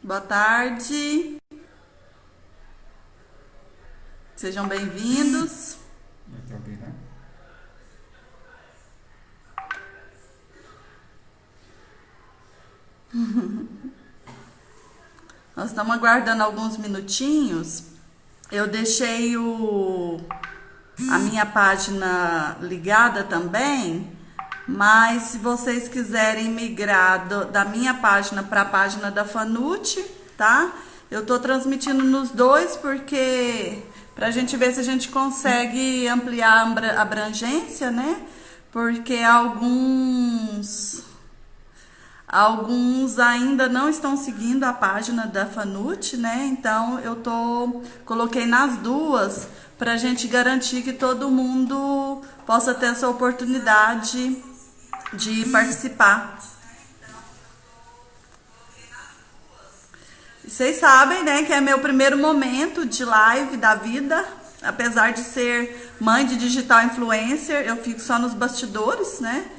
Boa tarde, sejam bem-vindos. Está ok, né? Nós estamos aguardando alguns minutinhos. Eu deixei a minha página ligada também, mas se vocês quiserem migrar da minha página para a página da Fanute, tá? Eu estou transmitindo nos dois porque para a gente ver se a gente consegue ampliar a abrangência, né? Porque alguns ainda não estão seguindo a página da Fanute, né? Então coloquei nas duas para a gente garantir que todo mundo possa ter essa oportunidade de participar. Vocês sabem, né, que é meu primeiro momento de live da vida. Apesar de ser mãe de digital influencer, eu fico só nos bastidores, né?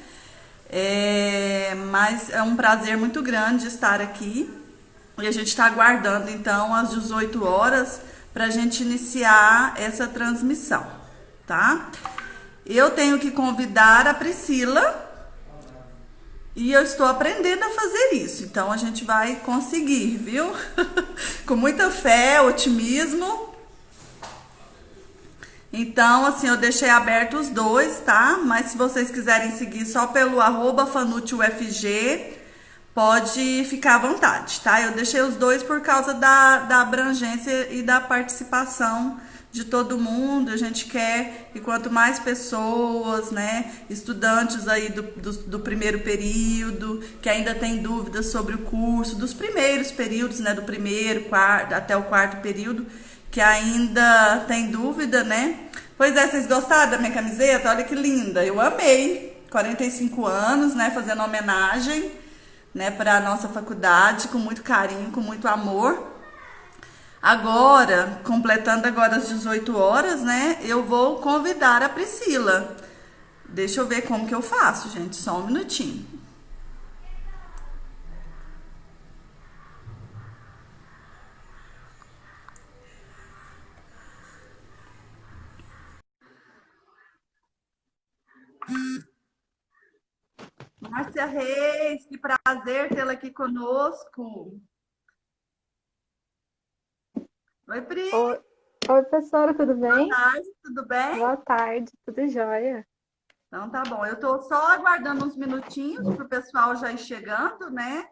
Mas é um prazer muito grande estar aqui. E a gente está aguardando, então, às 18 horas para a gente iniciar essa transmissão, tá? Eu tenho que convidar a Priscila e eu estou aprendendo a fazer isso. Então, a gente vai conseguir, viu? Com muita fé, otimismo. Então, assim, eu deixei aberto os dois, tá? Mas se vocês quiserem seguir só pelo @FanuteUFG, pode ficar à vontade, tá? Eu deixei os dois por causa da abrangência e da participação de todo mundo. A gente quer que quanto mais pessoas, né, estudantes aí do primeiro período, que ainda tem dúvidas sobre o curso, dos primeiros períodos, né, do primeiro, quarto, até o quarto período, que ainda tem dúvida, né? Pois é, vocês gostaram da minha camiseta? Olha que linda, eu amei. 45 anos, né, fazendo homenagem, né, para a nossa faculdade, com muito carinho, com muito amor. Agora, completando agora as 18 horas, né, eu vou convidar a Priscila. Deixa eu ver como que eu faço, gente, só um minutinho. Márcia Reis, que prazer tê-la aqui conosco. Oi, Pri, Oi, oi, professora, tudo boa bem? tarde, tudo bem? Boa tarde, tudo jóia? Então tá bom, eu tô só aguardando uns minutinhos para o pessoal já ir chegando, né?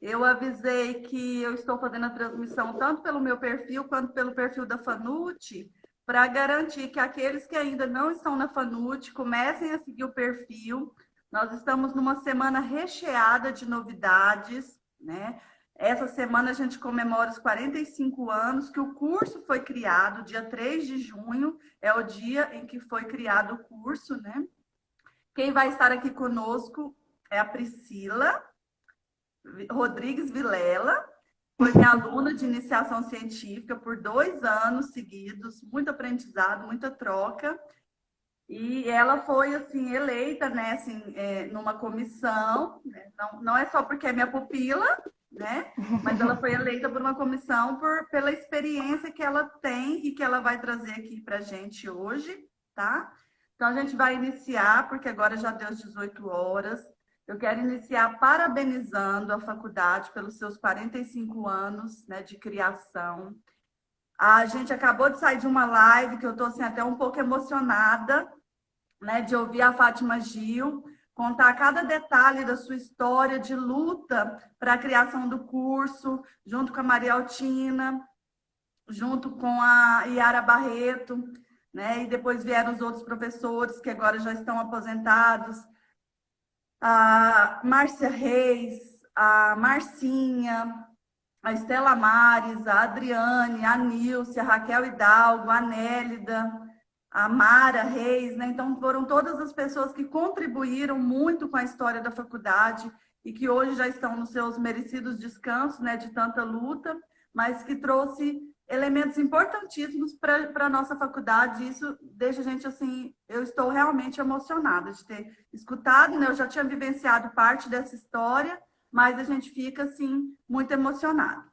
Eu avisei que eu estou fazendo a transmissão tanto pelo meu perfil quanto pelo perfil da Fanute, para garantir que aqueles que ainda não estão na Fanute comecem a seguir o perfil. Nós estamos numa semana recheada de novidades, né? Essa semana a gente comemora os 45 anos que o curso foi criado, dia 3 de junho é o dia em que foi criado o curso, né? Quem vai estar aqui conosco é a Priscila Rodrigues Vilela, foi minha aluna de iniciação científica por 2 anos seguidos, muito aprendizado, muita troca. E ela foi, assim, eleita, né, assim, numa comissão, né? Não é só porque é minha pupila, né, mas ela foi eleita por uma comissão pela experiência que ela tem e que ela vai trazer aqui para a gente hoje, tá? Então, a gente vai iniciar, porque agora já deu as 18 horas. Eu quero iniciar parabenizando a faculdade pelos seus 45 anos, né, de criação. A gente acabou de sair de uma live que eu estou assim, até um pouco emocionada, né, de ouvir a Fátima Gil contar cada detalhe da sua história de luta para a criação do curso, junto com a Maria Altina, junto com a Yara Barreto, né? E depois vieram os outros professores que agora já estão aposentados, a Márcia Reis, a Marcinha, a Estela Mares, a Adriane, a Nilce, a Raquel Hidalgo, a Nélida, a Mara Reis, né? Então foram todas as pessoas que contribuíram muito com a história da faculdade e que hoje já estão nos seus merecidos descansos, né, de tanta luta, mas que trouxe elementos importantíssimos para a nossa faculdade. Isso deixa a gente assim, eu estou realmente emocionada de ter escutado, né? Eu já tinha vivenciado parte dessa história, mas a gente fica assim muito emocionado.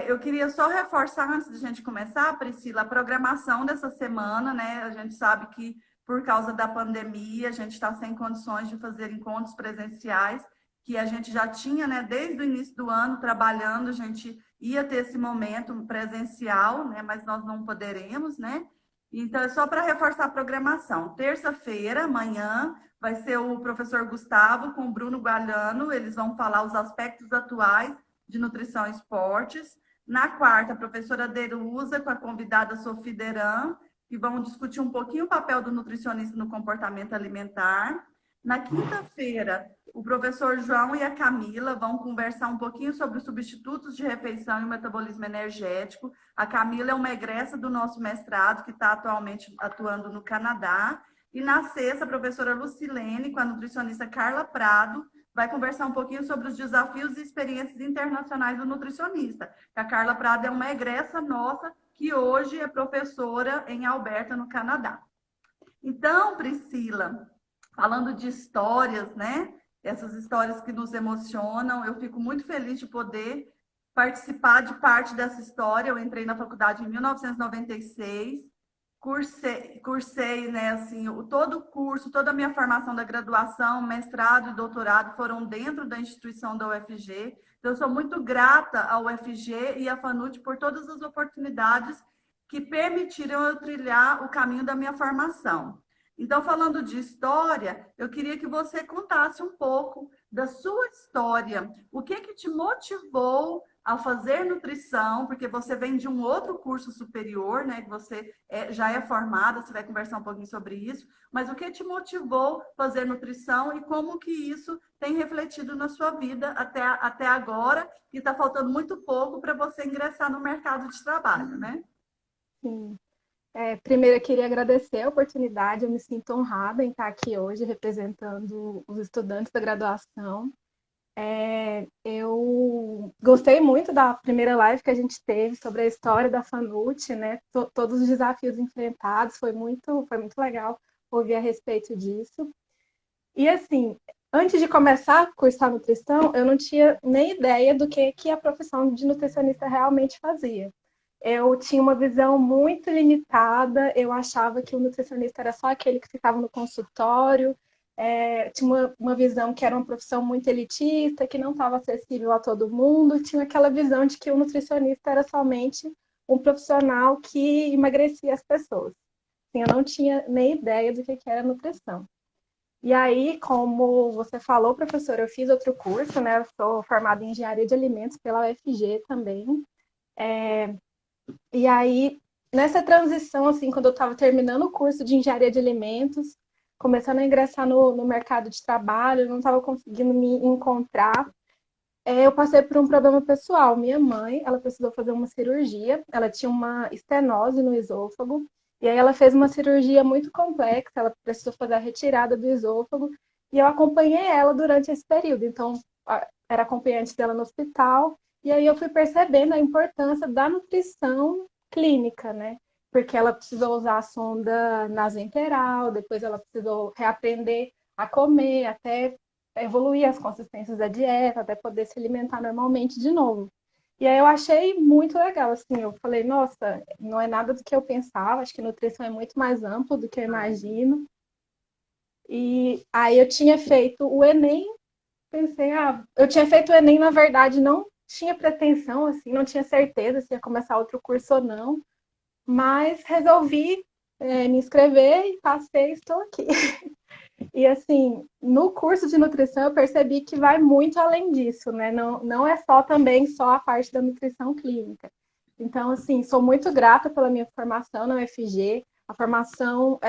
Eu queria só reforçar, antes de a gente começar, Priscila, a programação dessa semana, né? A gente sabe que por causa da pandemia, a gente está sem condições de fazer encontros presenciais, que a gente já tinha, né, desde o início do ano trabalhando, a gente ia ter esse momento presencial, né? Mas nós não poderemos, né? Então, é só para reforçar a programação. Terça-feira, amanhã, vai ser o professor Gustavo com o Bruno Galhano, eles vão falar os aspectos atuais de nutrição e esportes. Na quarta, a professora Derusa com a convidada Sofia Deran, que vão discutir um pouquinho o papel do nutricionista no comportamento alimentar. Na quinta-feira, o professor João e a Camila vão conversar um pouquinho sobre os substitutos de refeição e o metabolismo energético. A Camila é uma egressa do nosso mestrado, que está atualmente atuando no Canadá. E na sexta, a professora Lucilene, com a nutricionista Carla Prado, vai conversar um pouquinho sobre os desafios e experiências internacionais do nutricionista. A Carla Prado é uma egressa nossa, que hoje é professora em Alberta, no Canadá. Então, Priscila, falando de histórias, né? Essas histórias que nos emocionam, eu fico muito feliz de poder participar de parte dessa história. Eu entrei na faculdade em 1996, cursei, né, assim, todo o curso, toda a minha formação da graduação, mestrado e doutorado foram dentro da instituição da UFG. Então, eu sou muito grata ao UFG e à FANUT por todas as oportunidades que permitiram eu trilhar o caminho da minha formação. Então, falando de história, eu queria que você contasse um pouco da sua história. O que te motivou a fazer nutrição? Porque você vem de um outro curso superior, né? Que você já é formada, você vai conversar um pouquinho sobre isso. Mas o que te motivou a fazer nutrição e como que isso tem refletido na sua vida até agora? E está faltando muito pouco para você ingressar no mercado de trabalho, né? Sim. Primeiro, eu queria agradecer a oportunidade. Eu me sinto honrada em estar aqui hoje representando os estudantes da graduação. Eu gostei muito da primeira live que a gente teve sobre a história da FANUT, né? Todos os desafios enfrentados. Foi muito legal ouvir a respeito disso. E assim, antes de começar a cursar nutrição, eu não tinha nem ideia do que a profissão de nutricionista realmente fazia. Eu tinha uma visão muito limitada, eu achava que o nutricionista era só aquele que ficava no consultório, tinha uma visão que era uma profissão muito elitista, que não estava acessível a todo mundo, tinha aquela visão de que o nutricionista era somente um profissional que emagrecia as pessoas. Assim, eu não tinha nem ideia do que era nutrição. E aí, como você falou, professora, eu fiz outro curso, né? Eu sou formada em engenharia de alimentos pela UFG também. E aí, nessa transição, assim, quando eu estava terminando o curso de engenharia de alimentos, começando a ingressar no mercado de trabalho, não estava conseguindo me encontrar, eu passei por um problema pessoal. Minha mãe, ela precisou fazer uma cirurgia, ela tinha uma estenose no esôfago, e aí ela fez uma cirurgia muito complexa, ela precisou fazer a retirada do esôfago, e eu acompanhei ela durante esse período. Então, era acompanhante dela no hospital, e aí eu fui percebendo a importância da nutrição clínica, né? Porque ela precisou usar a sonda nasoenteral, depois ela precisou reaprender a comer, até evoluir as consistências da dieta, até poder se alimentar normalmente de novo. E aí eu achei muito legal, assim, eu falei, nossa, não é nada do que eu pensava, acho que nutrição é muito mais amplo do que eu imagino. E aí eu tinha feito o Enem, pensei, eu tinha feito o Enem, na verdade, não tinha pretensão, assim, não tinha certeza se ia começar outro curso ou não, mas resolvi me inscrever e passei, estou aqui. E assim, no curso de nutrição eu percebi que vai muito além disso, né? Não é só também só a parte da nutrição clínica. Então, assim, sou muito grata pela minha formação na UFG. A formação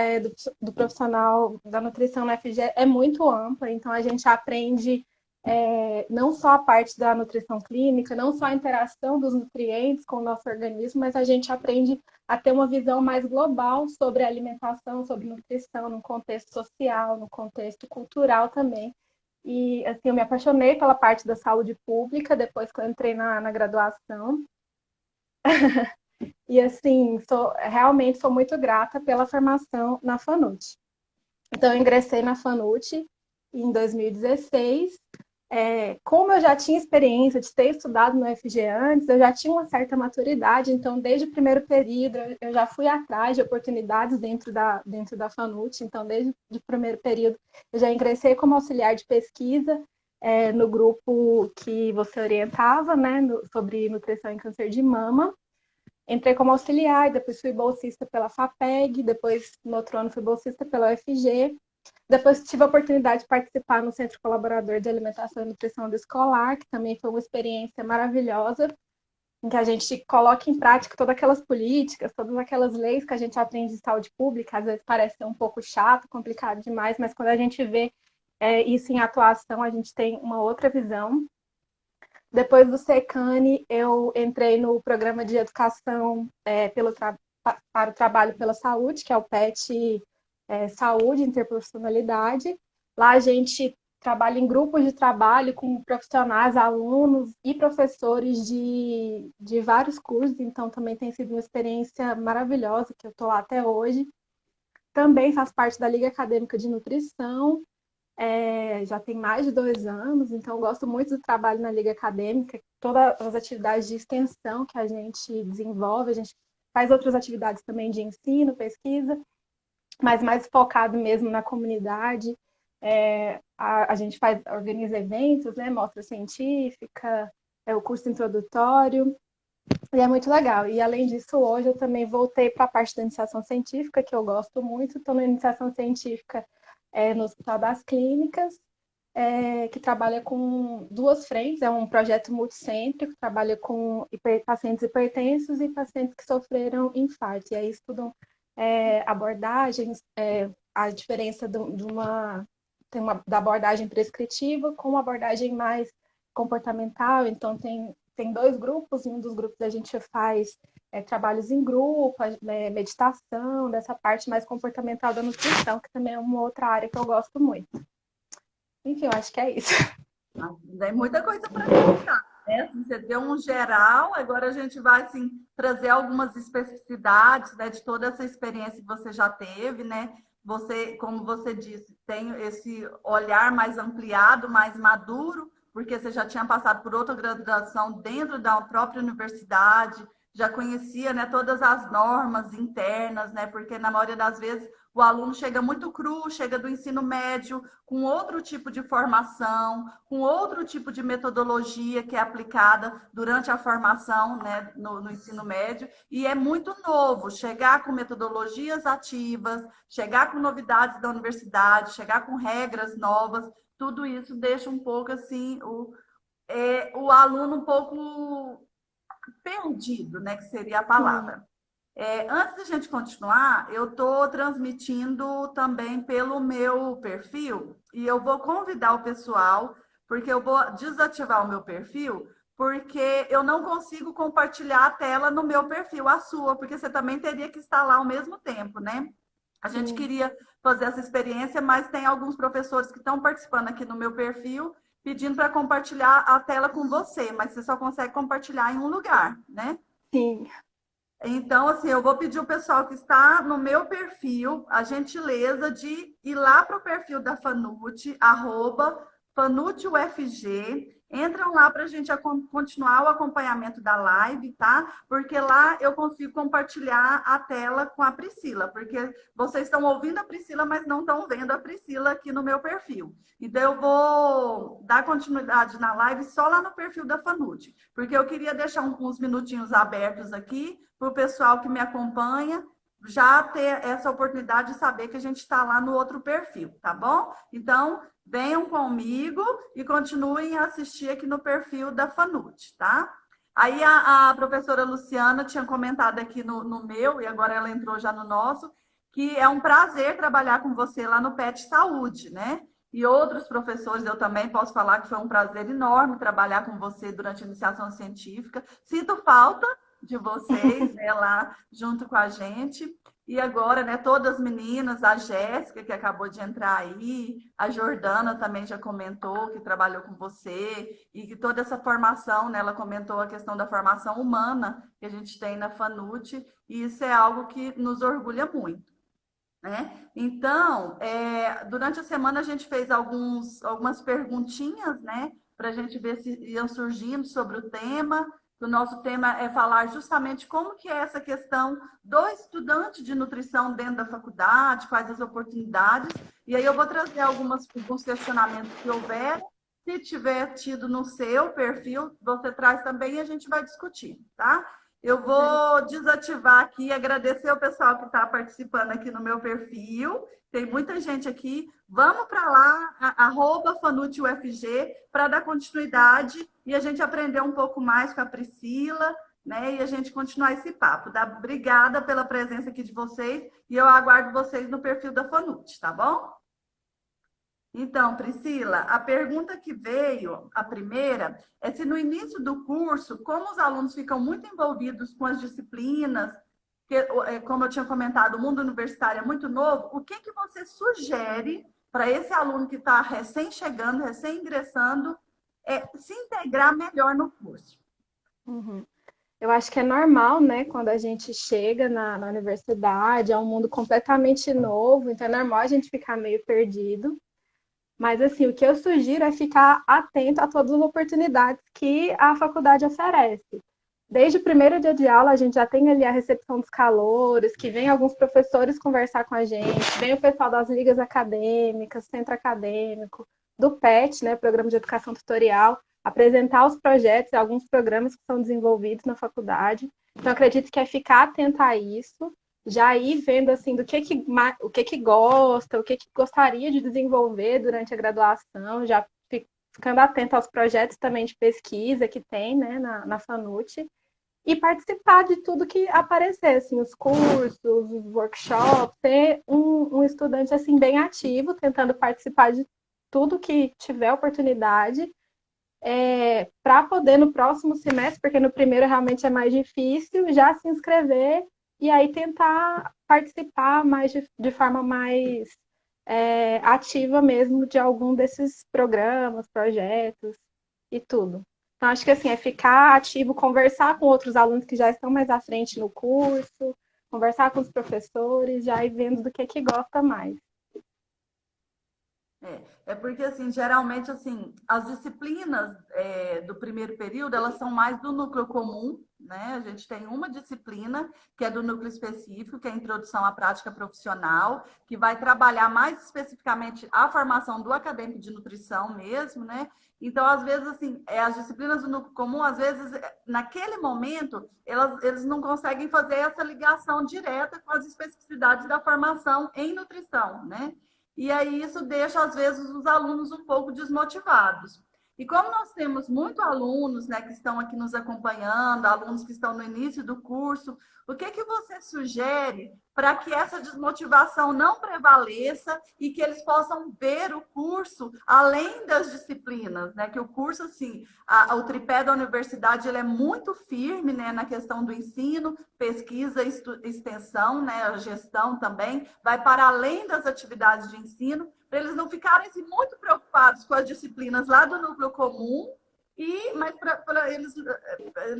do profissional da nutrição na UFG é muito ampla, então a gente aprende não só a parte da nutrição clínica, não só a interação dos nutrientes com o nosso organismo, mas a gente aprende a ter uma visão mais global sobre alimentação, sobre nutrição, no contexto social, no contexto cultural também. E, assim, eu me apaixonei pela parte da saúde pública depois que eu entrei na graduação. E, assim, realmente sou muito grata pela formação na FANUT. Então, eu ingressei na FANUT em 2016. como eu já tinha experiência de ter estudado no FG antes, eu já tinha uma certa maturidade, então desde o primeiro período eu já fui atrás de oportunidades dentro da FANUT, então desde o primeiro período eu já ingressei como auxiliar de pesquisa no grupo que você orientava, né, sobre nutrição e câncer de mama. Entrei como auxiliar, depois fui bolsista pela FAPEG, depois no outro ano fui bolsista pela UFG. Depois tive a oportunidade de participar no Centro Colaborador de Alimentação e Nutrição do Escolar, que também foi uma experiência maravilhosa, em que a gente coloca em prática todas aquelas políticas, todas aquelas leis que a gente aprende de saúde pública, às vezes parece ser um pouco chato, complicado demais, mas quando a gente vê isso em atuação, a gente tem uma outra visão. Depois do SECANI, eu entrei no programa de educação para o trabalho pela saúde, que é o PET Saúde, Interprofissionalidade. Lá a gente trabalha em grupos de trabalho com profissionais, alunos e professores de vários cursos, então também tem sido uma experiência maravilhosa, que eu estou lá até hoje. Também faz parte da Liga Acadêmica de Nutrição, já tem mais de 2 anos, então eu gosto muito do trabalho na Liga Acadêmica, todas as atividades de extensão que a gente desenvolve, a gente faz outras atividades também de ensino, pesquisa, mas mais focado mesmo na comunidade. A gente organiza eventos, né, mostra científica, o curso introdutório, e é muito legal. E além disso, hoje eu também voltei para a parte da iniciação científica, que eu gosto muito. Estou na iniciação científica no Hospital das Clínicas, que trabalha com duas frentes. É um projeto multicêntrico, trabalha com pacientes hipertensos e pacientes que sofreram infarto. E aí estudam abordagens, a diferença da abordagem prescritiva com uma abordagem mais comportamental. Então, tem 2 grupos, em um dos grupos a gente faz trabalhos em grupo, meditação, dessa parte mais comportamental da nutrição, que também é uma outra área que eu gosto muito. Enfim, eu acho que é isso. Tem muita coisa para contar, né? Assim, você deu um geral, agora a gente vai assim, trazer algumas especificidades, né, de toda essa experiência que você já teve, né? Você, como você disse, tem esse olhar mais ampliado, mais maduro, porque você já tinha passado por outra graduação dentro da própria universidade, já conhecia, né, todas as normas internas, né? Porque na maioria das vezes o aluno chega muito cru, chega do ensino médio com outro tipo de formação, com outro tipo de metodologia que é aplicada durante a formação, né, no ensino médio, e é muito novo chegar com metodologias ativas, chegar com novidades da universidade, chegar com regras novas, tudo isso deixa um pouco assim o aluno um pouco perdido, né, que seria a Sim, palavra. Antes de a gente continuar, eu estou transmitindo também pelo meu perfil e eu vou convidar o pessoal, porque eu vou desativar o meu perfil, porque eu não consigo compartilhar a tela no meu perfil, a sua, porque você também teria que estar lá ao mesmo tempo, né? A gente sim. queria fazer essa experiência, mas tem alguns professores que estão participando aqui no meu perfil pedindo para compartilhar a tela com você, mas você só consegue compartilhar em um lugar, né? Sim. Então, assim, eu vou pedir o pessoal que está no meu perfil a gentileza de ir lá para o perfil da Fanute, @FanuteUFG. Entram lá para a gente continuar o acompanhamento da live, tá? Porque lá eu consigo compartilhar a tela com a Priscila, porque vocês estão ouvindo a Priscila, mas não estão vendo a Priscila aqui no meu perfil. Então, eu vou dar continuidade na live só lá no perfil da Fanute, porque eu queria deixar uns minutinhos abertos aqui para o pessoal que me acompanha já ter essa oportunidade de saber que a gente está lá no outro perfil, tá bom? Então, venham comigo e continuem a assistir aqui no perfil da Fanute, tá? Aí a professora Luciana tinha comentado aqui no meu, e agora ela entrou já no nosso, que é um prazer trabalhar com você lá no PET Saúde, né? E outros professores, eu também posso falar que foi um prazer enorme trabalhar com você durante a iniciação científica. Sinto falta de vocês, né, lá junto com a gente. E agora, né, todas as meninas, a Jéssica, que acabou de entrar aí, a Jordana também já comentou que trabalhou com você, e que toda essa formação, né, ela comentou a questão da formação humana que a gente tem na Fanute, e isso é algo que nos orgulha muito. né? Então, durante a semana a gente fez algumas perguntinhas, né? Para a gente ver se iam surgindo sobre o tema. O nosso tema é falar justamente como que é essa questão do estudante de nutrição dentro da faculdade, quais as oportunidades. E aí eu vou trazer alguns questionamentos que houver. Se tiver tido no seu perfil, você traz também e a gente vai discutir, tá? Eu vou desativar aqui e agradecer o pessoal que está participando aqui no meu perfil. Tem muita gente aqui. Vamos para lá, @FanutUFG, para dar continuidade e a gente aprender um pouco mais com a Priscila, né? E a gente continuar esse papo. Obrigada pela presença aqui de vocês e eu aguardo vocês no perfil da Fanut, tá bom? Então, Priscila, a pergunta que veio, a primeira, é se no início do curso, como os alunos ficam muito envolvidos com as disciplinas, que, como eu tinha comentado, o mundo universitário é muito novo, o que você sugere para esse aluno que está recém-chegando, recém-ingressando, se integrar melhor no curso? Uhum. Eu acho que é normal, né, quando a gente chega na universidade, é um mundo completamente novo, então é normal a gente ficar meio perdido. Mas, assim, o que eu sugiro é ficar atento a todas as oportunidades que a faculdade oferece. Desde o primeiro dia de aula, a gente já tem ali a recepção dos calouros, que vem alguns professores conversar com a gente, vem o pessoal das ligas acadêmicas, centro acadêmico, do PET, né, Programa de Educação Tutorial, apresentar os projetos e alguns programas que são desenvolvidos na faculdade. Então, acredito que é ficar atenta a isso, já ir vendo assim o que gosta, o que gostaria de desenvolver durante a graduação, já ficando atento aos projetos também de pesquisa que tem, né, na FANUT, e participar de tudo que aparecer, assim, os cursos, os workshops, ser um estudante assim bem ativo, tentando participar de tudo que tiver oportunidade, para poder no próximo semestre, porque no primeiro realmente é mais difícil, já se inscrever e aí tentar participar mais de forma mais ativa mesmo de algum desses programas, projetos e tudo. Então, acho que assim, é ficar ativo, conversar com outros alunos que já estão mais à frente no curso, conversar com os professores, já ir vendo do que gosta mais. É porque, assim, geralmente, assim, as disciplinas do primeiro período, elas são mais do núcleo comum, né? A gente tem uma disciplina que é do núcleo específico, que é a Introdução à Prática Profissional, que vai trabalhar mais especificamente a formação do acadêmico de nutrição mesmo, né? Então, às vezes, assim, as disciplinas do núcleo comum, às vezes, naquele momento, eles não conseguem fazer essa ligação direta com as especificidades da formação em nutrição, né? E aí isso deixa, às vezes, os alunos um pouco desmotivados. E como nós temos muitos alunos, né, que estão aqui nos acompanhando, alunos que estão no início do curso, o que você sugere para que essa desmotivação não prevaleça e que eles possam ver o curso além das disciplinas, né? Que o curso, assim, o tripé da universidade ele é muito firme, né, na questão do ensino, pesquisa, extensão, né, a gestão também, vai para além das atividades de ensino, para eles não ficarem assim, muito preocupados com as disciplinas lá do núcleo comum, mas para eles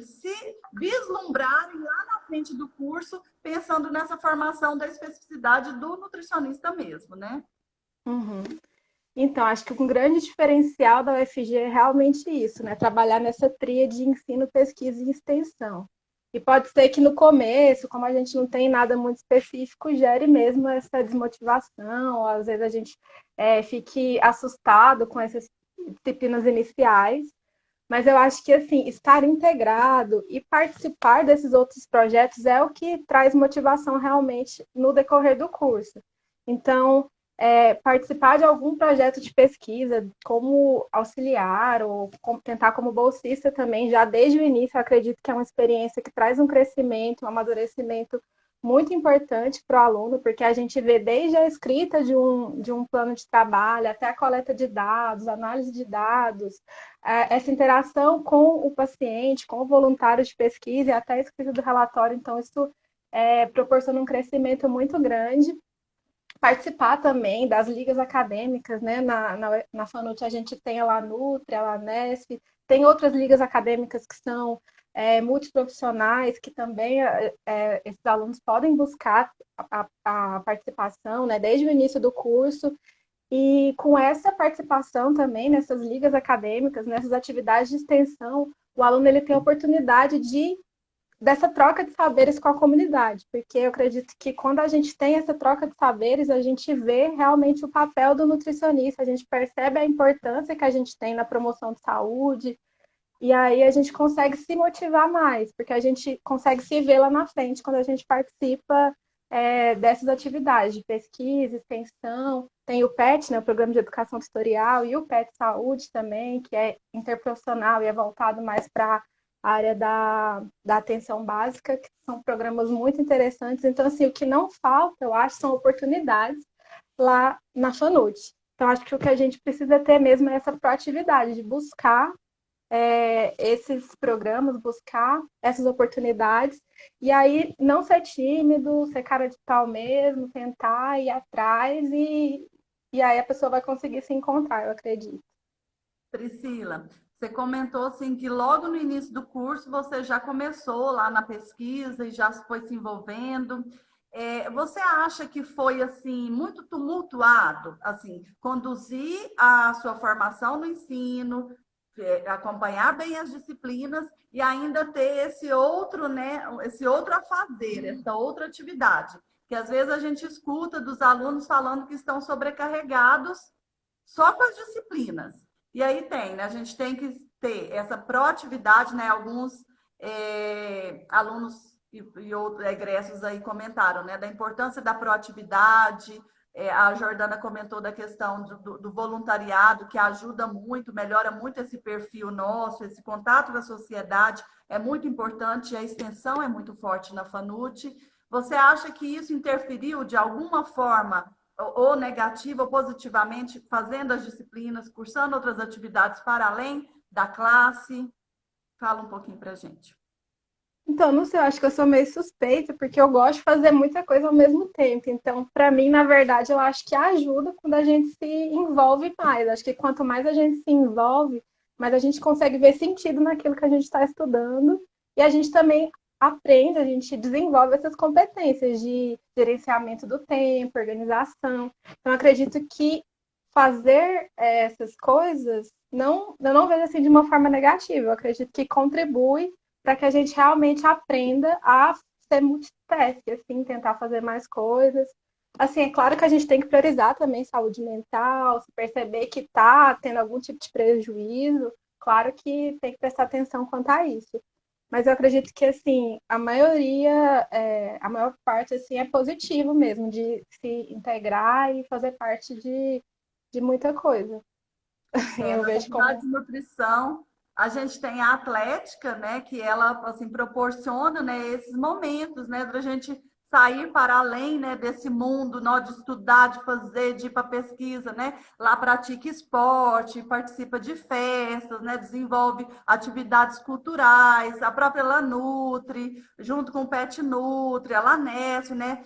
se vislumbrarem lá na frente do curso, pensando nessa formação da especificidade do nutricionista mesmo, né? Uhum. Então, acho que um grande diferencial da UFG é realmente isso, né? Trabalhar nessa tríade de ensino, pesquisa e extensão. E pode ser que no começo, como a gente não tem nada muito específico, gere mesmo essa desmotivação, ou às vezes a gente fique assustado com essas disciplinas iniciais. Mas eu acho que, assim, estar integrado e participar desses outros projetos é o que traz motivação realmente no decorrer do curso. Então, participar de algum projeto de pesquisa, como auxiliar ou tentar como bolsista também, já desde o início, eu acredito que é uma experiência que traz um crescimento, um amadurecimento muito importante para o aluno, porque a gente vê desde a escrita de um plano de trabalho até a coleta de dados, análise de dados, essa interação com o paciente, com o voluntário de pesquisa e até a escrita do relatório. Então, isso proporciona um crescimento muito grande. Participar também das ligas acadêmicas, né? Na FANUT a gente tem a LANUTRI, a LANESP, tem outras ligas acadêmicas que são multiprofissionais, que também esses alunos podem buscar a participação, né, desde o início do curso, e com essa participação também nessas ligas acadêmicas, nessas atividades de extensão, o aluno ele tem a oportunidade dessa troca de saberes com a comunidade, porque eu acredito que quando a gente tem essa troca de saberes, a gente vê realmente o papel do nutricionista, a gente percebe a importância que a gente tem na promoção de saúde, e aí a gente consegue se motivar mais, porque a gente consegue se ver lá na frente quando a gente participa dessas atividades de pesquisa, extensão. Tem o PET, né, o Programa de Educação Tutorial, e o PET Saúde também, que é interprofissional e é voltado mais para a área da atenção básica, que são programas muito interessantes. Então, assim, o que não falta, eu acho, são oportunidades lá na FANUT. Então, acho que o que a gente precisa ter mesmo é essa proatividade de buscar esses programas, buscar essas oportunidades, e aí não ser tímido, ser cara de pau mesmo, tentar ir atrás, e aí a pessoa vai conseguir se encontrar, eu acredito. Priscila, você comentou assim que logo no início do curso você já começou lá na pesquisa e já foi se envolvendo. Você acha que foi assim muito tumultuado, assim, conduzir a sua formação no ensino, acompanhar bem as disciplinas e ainda ter esse outro, né, esse outro a fazer, essa outra atividade, que às vezes a gente escuta dos alunos falando que estão sobrecarregados só com as disciplinas. E aí tem, né? A gente tem que ter essa proatividade, né? Alguns alunos e outros egressos aí comentaram, né? Da importância da proatividade. A Jordana comentou da questão do voluntariado, que ajuda muito, melhora muito esse perfil nosso, esse contato com a sociedade é muito importante, a extensão é muito forte na FANUT. Você acha que isso interferiu de alguma forma ou negativa ou positivamente, fazendo as disciplinas, cursando outras atividades para além da classe? Fala um pouquinho para a gente. Então, não sei, eu acho que eu sou meio suspeita, porque eu gosto de fazer muita coisa ao mesmo tempo. Então, para mim, na verdade, eu acho que ajuda quando a gente se envolve mais. Acho que quanto mais a gente se envolve, mais a gente consegue ver sentido naquilo que a gente está estudando. E a gente também aprende, a gente desenvolve essas competências de gerenciamento do tempo, organização. Então, acredito que fazer essas coisas, eu não vejo assim de uma forma negativa. Eu acredito que contribui para que a gente realmente aprenda a ser multitask, assim, tentar fazer mais coisas. Assim, é claro que a gente tem que priorizar também saúde mental, se perceber que está tendo algum tipo de prejuízo, claro que tem que prestar atenção quanto a isso. Mas eu acredito que, assim, a maior parte, assim, é positivo mesmo, de se integrar e fazer parte de muita coisa. Eu Na vejo faculdade como. de nutrição, a gente tem a atlética, né, que ela assim proporciona, né, esses momentos, né, para a gente sair para além, né, desse mundo, né, de estudar, de fazer, de ir para pesquisa, né, lá pratica esporte, participa de festas, né, desenvolve atividades culturais, a própria Lanutri, junto com o Pet Nutri, a Lanesp, né,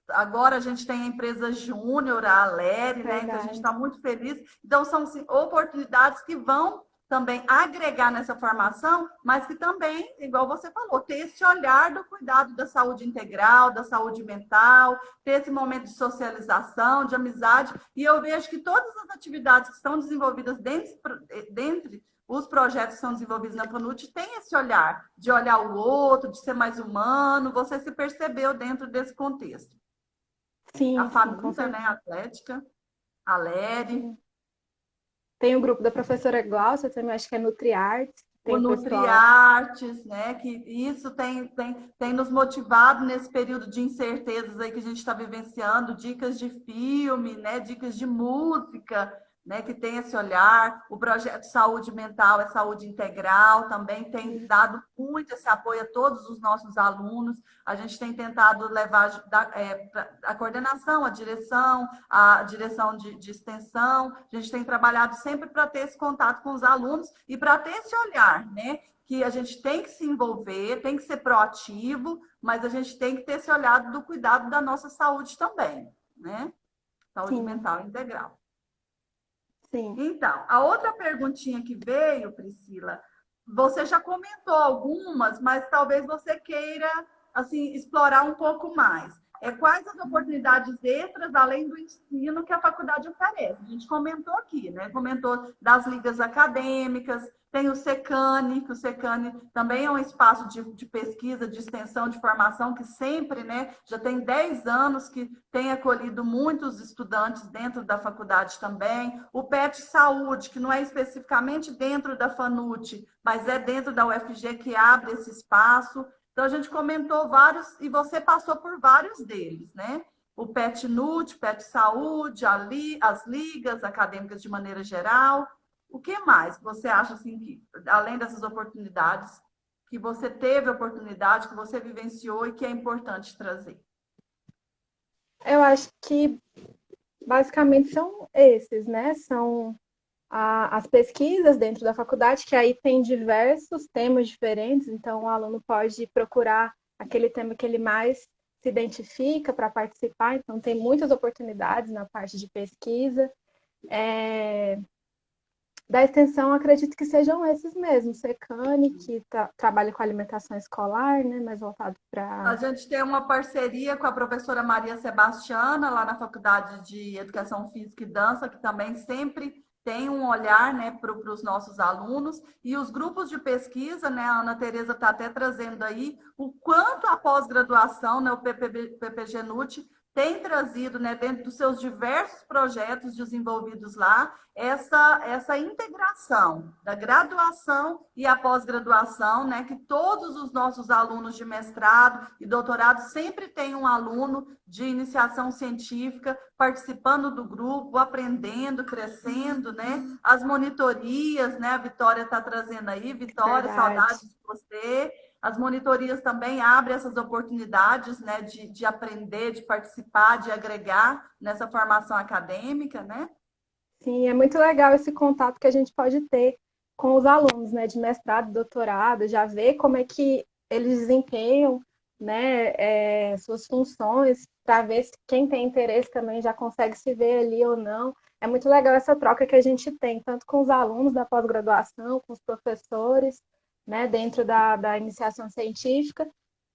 agora a gente tem a empresa Júnior, a Aleri, né, que a gente Verdade. está muito feliz. Então, são assim, oportunidades que vão também agregar nessa formação, mas que também, igual você falou, ter esse olhar do cuidado da saúde integral, da saúde mental, ter esse momento de socialização, de amizade. E eu vejo que todas as atividades que estão desenvolvidas dentre os projetos que são desenvolvidos na FANUT têm esse olhar, de olhar o outro, de ser mais humano. Você se percebeu dentro desse contexto. A Sim, sim, com família, né, certeza. atlética, a Leri, Tem o grupo da professora Glaucia também, acho que é NutriArtes, o tem o pessoal. Nutriartes, né, que isso tem nos motivado nesse período de incertezas aí que a gente está vivenciando, dicas de filme, né, dicas de música, né, que tem esse olhar. O projeto Saúde Mental é Saúde Integral, também tem dado muito esse apoio a todos os nossos alunos. A gente tem tentado levar a coordenação, a direção de extensão. A gente tem trabalhado sempre para ter esse contato com os alunos e para ter esse olhar, né? Que a gente tem que se envolver, tem que ser proativo, mas a gente tem que ter esse olhar do cuidado da nossa saúde também, né? Saúde Sim, mental integral. sim. Então, a outra perguntinha que veio, Priscila, você já comentou algumas, mas talvez você queira assim explorar um pouco mais. Quais as oportunidades extras, além do ensino, que a faculdade oferece? A gente comentou aqui, né? Comentou das ligas acadêmicas, tem o Secane, que o Secane também é um espaço de pesquisa, de extensão, de formação, que sempre, né, já tem 10 anos que tem acolhido muitos estudantes dentro da faculdade também. O PET Saúde, que não é especificamente dentro da FANUT, mas é dentro da UFG que abre esse espaço. Então, a gente comentou vários, e você passou por vários deles, né? O PET NUT, PET Saúde, as ligas acadêmicas de maneira geral. O que mais você acha, assim, que, além dessas oportunidades, que você teve oportunidade, que você vivenciou e que é importante trazer? Eu acho que basicamente são esses, né? São as pesquisas dentro da faculdade, que aí tem diversos temas diferentes, então o aluno pode procurar aquele tema que ele mais se identifica para participar, então tem muitas oportunidades na parte de pesquisa. Da extensão, acredito que sejam esses mesmos, Secane, que trabalha com alimentação escolar, né, mais voltado A para... gente tem uma parceria com a professora Maria Sebastiana, lá na Faculdade de Educação Física e Dança, que também sempre tem um olhar, né, para os nossos alunos. E os grupos de pesquisa, né, a Ana Tereza está até trazendo aí, o quanto a pós-graduação, né, o PPG-NUT, tem trazido, né, dentro dos seus diversos projetos desenvolvidos lá, essa integração da graduação e a pós-graduação, né, que todos os nossos alunos de mestrado e doutorado sempre têm um aluno de iniciação científica participando do grupo, aprendendo, crescendo, né? As monitorias, né? A Vitória está trazendo aí, Vitória, Verdade. saudades de você. As monitorias também abrem essas oportunidades, né, de aprender, de participar, de agregar nessa formação acadêmica, né? Sim, é muito legal esse contato que a gente pode ter com os alunos, né, de mestrado, doutorado, já ver como é que eles desempenham, né, suas funções, para ver se quem tem interesse também já consegue se ver ali ou não. É muito legal essa troca que a gente tem, tanto com os alunos da pós-graduação, com os professores, né, dentro da iniciação científica,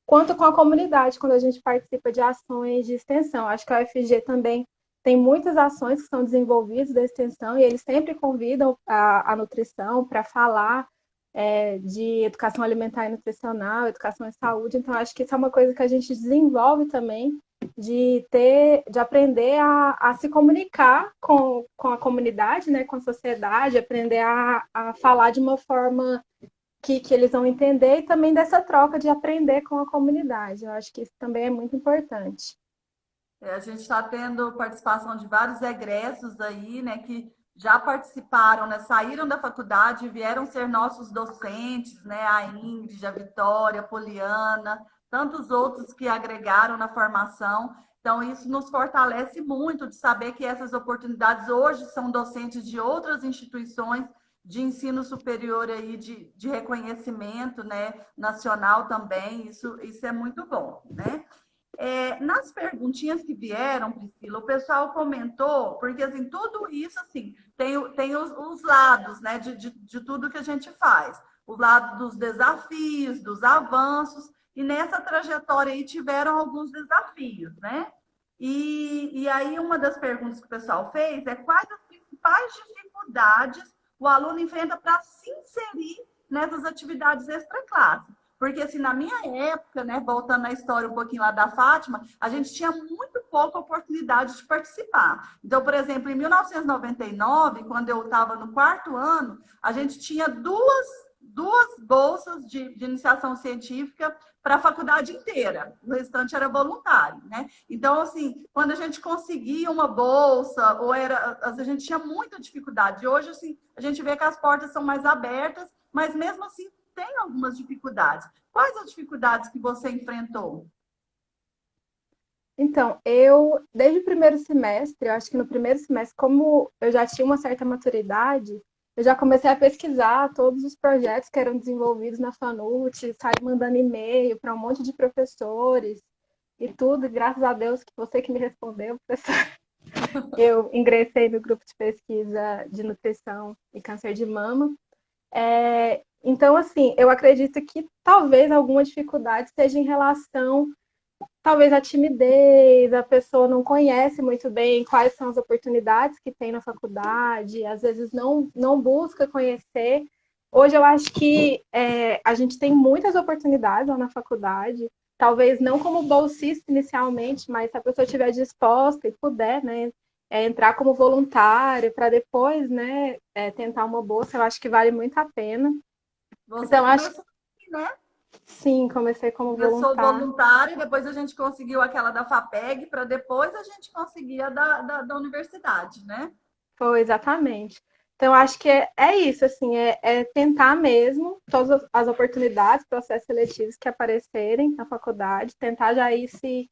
quanto com a comunidade, quando a gente participa de ações de extensão. Acho que a UFG também tem muitas ações que são desenvolvidas da extensão e eles sempre convidam a nutrição para falar de educação alimentar e nutricional, educação em saúde. Então, acho que isso é uma coisa que a gente desenvolve também, de aprender a se comunicar com a comunidade, né, com a sociedade, aprender a falar de uma forma que eles vão entender e também dessa troca de aprender com a comunidade. Eu acho que isso também é muito importante. A gente está tendo participação de vários egressos aí, né, que já participaram, né, saíram da faculdade e vieram ser nossos docentes, né, a Ingrid, a Vitória, a Poliana, tantos outros que agregaram na formação. Então, isso nos fortalece muito de saber que essas oportunidades hoje são docentes de outras instituições de ensino superior aí, de reconhecimento, né, nacional também. Isso é muito bom, né? Nas perguntinhas que vieram, Priscila, o pessoal comentou, porque assim, tudo isso assim, tem os lados, né, de tudo que a gente faz. O lado dos desafios, dos avanços, e nessa trajetória aí tiveram alguns desafios, né? E aí uma das perguntas que o pessoal fez é quais as principais dificuldades o aluno enfrenta para se inserir nessas atividades extra-classe? Porque, assim, na minha época, né, voltando na história um pouquinho lá da Fátima, a gente tinha muito pouca oportunidade de participar. Então, por exemplo, em 1999, quando eu estava no quarto ano, a gente tinha duas bolsas de iniciação científica para a faculdade inteira. O restante era voluntário, né? Então, assim, quando a gente conseguia uma bolsa, a gente tinha muita dificuldade. Hoje, assim, a gente vê que as portas são mais abertas, mas mesmo assim tem algumas dificuldades. Quais as dificuldades que você enfrentou? Então, desde o primeiro semestre, eu acho que no primeiro semestre, como eu já tinha uma certa maturidade, eu já comecei a pesquisar todos os projetos que eram desenvolvidos na FANUT, saí mandando e-mail para um monte de professores e tudo, e graças a Deus que você que me respondeu, professor. Eu ingressei no grupo de pesquisa de nutrição e câncer de mama. Então, assim, eu acredito que talvez alguma dificuldade seja em relação, talvez a timidez, a pessoa não conhece muito bem quais são as oportunidades que tem na faculdade, às vezes não busca conhecer. Hoje eu acho que a gente tem muitas oportunidades lá na faculdade, talvez não como bolsista inicialmente, mas se a pessoa estiver disposta e puder, né, entrar como voluntário para depois, né, tentar uma bolsa, eu acho que vale muito a pena. Você Então, acho que começou aqui, né? sim, comecei como Começou voluntário. voluntário, depois a gente conseguiu aquela da FAPEG, para depois a gente conseguir a da universidade, né? Foi, exatamente. Então, acho que é isso, assim, é tentar mesmo todas as oportunidades, processos seletivos que aparecerem na faculdade, tentar já ir se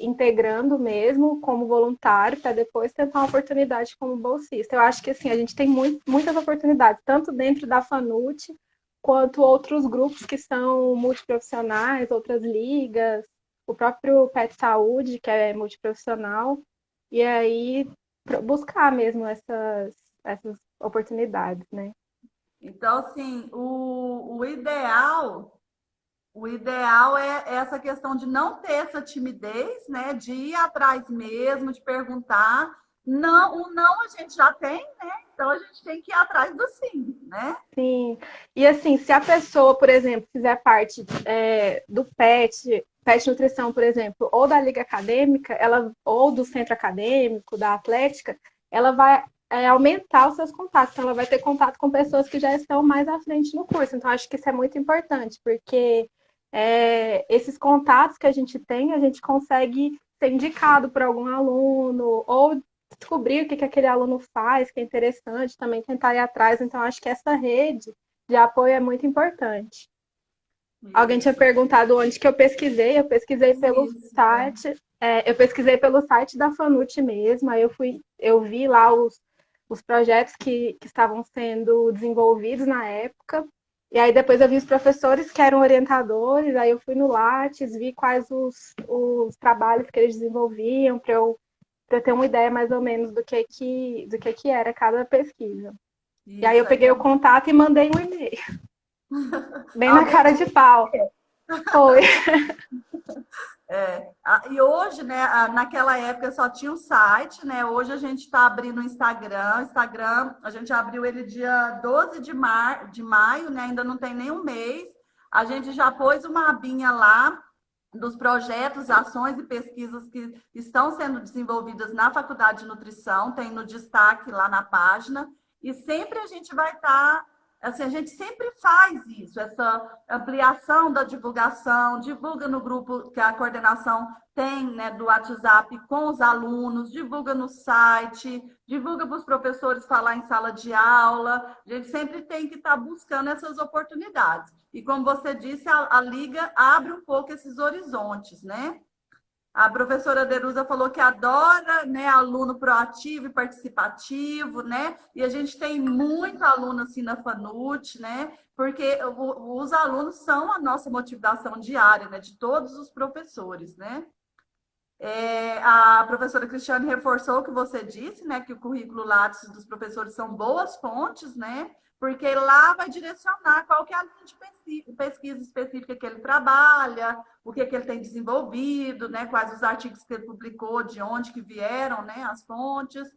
integrando mesmo como voluntário, para depois tentar uma oportunidade como bolsista. Eu acho que, assim, a gente tem muitas oportunidades, tanto dentro da FANUT, quanto outros grupos que são multiprofissionais, outras ligas, o próprio PET Saúde, que é multiprofissional, e aí buscar mesmo essas oportunidades, né? Então, assim, o ideal é essa questão de não ter essa timidez, né? De ir atrás mesmo, de perguntar. Não, o não a gente já tem, né? Então a gente tem que ir atrás do sim, né? Sim. E assim, se a pessoa, por exemplo, fizer parte do PET Nutrição, por exemplo, ou da Liga Acadêmica, ou do Centro Acadêmico, da Atlética, ela vai aumentar os seus contatos. Então, ela vai ter contato com pessoas que já estão mais à frente no curso. Então, acho que isso é muito importante, porque esses contatos que a gente tem, a gente consegue ser indicado por algum aluno, ou descobrir o que aquele aluno faz, que é interessante, também tentar ir atrás. Então, acho que essa rede de apoio é muito importante. Alguém tinha Isso, perguntado onde que eu pesquisei pelo isso. site, eu pesquisei pelo site da Fanut mesmo, aí eu vi lá os projetos que estavam sendo desenvolvidos na época, e aí depois eu vi os professores que eram orientadores, aí eu fui no Lattes, vi quais os trabalhos que eles desenvolviam, para ter uma ideia mais ou menos do que era cada pesquisa. E aí eu Isso aí peguei o tem. contato e mandei um e-mail, bem na Alguém cara te de pau. Foi. E hoje, né, naquela época só tinha o site, né? Hoje a gente está abrindo o Instagram. O Instagram, a gente abriu ele dia 12 de maio, né? Ainda não tem nem um mês. A gente já pôs uma abinha lá dos projetos, ações e pesquisas que estão sendo desenvolvidas na Faculdade de Nutrição, tem no destaque lá na página. E sempre a gente vai estar assim, a gente sempre faz isso, essa ampliação da divulgação, divulga no grupo que a coordenação tem, né, do WhatsApp com os alunos, divulga no site, divulga para os professores falar em sala de aula. A gente sempre tem que estar buscando essas oportunidades. E como você disse, a Liga abre um pouco esses horizontes, né? A professora Derusa falou que adora, né, aluno proativo e participativo, né? E a gente tem muito aluno assim na Fanut, né? Porque os alunos são a nossa motivação diária, né? De todos os professores, né? A professora Cristiane reforçou o que você disse, né? Que o currículo Lattes dos professores são boas fontes, né? Porque lá vai direcionar qual que é a linha de pesquisa específica que ele trabalha, o que, que ele tem desenvolvido, né? Quais os artigos que ele publicou, de onde que vieram, né? As fontes.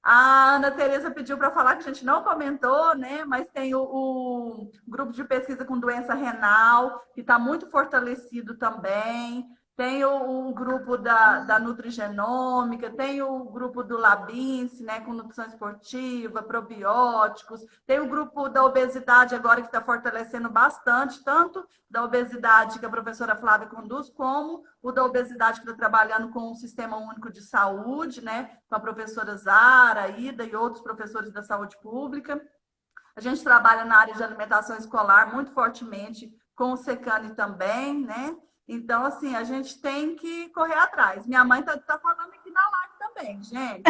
A Ana Tereza pediu para falar que a gente não comentou, né? Mas tem o grupo de pesquisa com doença renal, que está muito fortalecido também. Tem o grupo da Nutrigenômica, tem o grupo do Labince, né, com nutrição esportiva, probióticos, tem o grupo da obesidade agora que está fortalecendo bastante, tanto da obesidade que a professora Flávia conduz, como o da obesidade que está trabalhando com o Sistema Único de Saúde, né, com a professora Zara, Ida e outros professores da saúde pública. A gente trabalha na área de alimentação escolar muito fortemente com o Secane também, né? Então, assim, a gente tem que correr atrás. Minha mãe tá falando aqui na live também, gente.